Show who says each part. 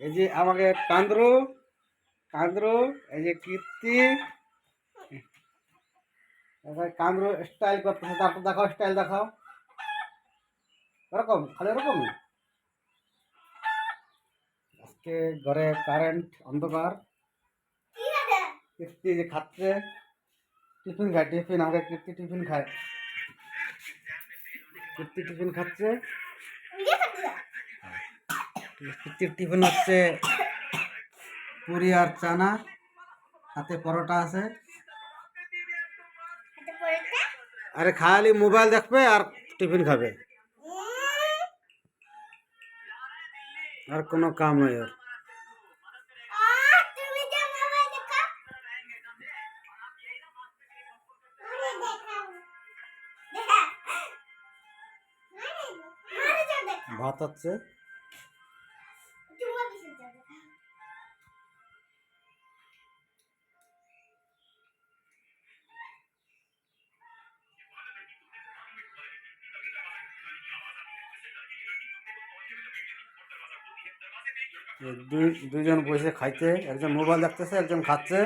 Speaker 1: এই যে আমাকে কান্দ্রু কান্দ্রু, এই যে কীর্তি, কান্দ্রু স্টাইল করতেছে। তারপর দেখাও, স্টাইল দেখাও। এরকম খালি এরকম। আজকে ঘরে কারেন্ট অন্ধকার। কীর্তি যে খাচ্ছে, টিফিন খায়, টিফিন আমাকে কীর্তি টিফিন খায়। কীর্তি টিফিন খাচ্ছে। কীর্তির টিফিন হচ্ছে পুরি আর চানা, সাথে পরোটা আছে। আরে খালি মোবাইল দেখবে আর টিফিন খাবে, আর কোনো কাম নাই ওর। ভাত হচ্ছে। দুইজন বসে খাইতে, একজন মোবাইল দেখতেছে, একজন খাচ্ছে।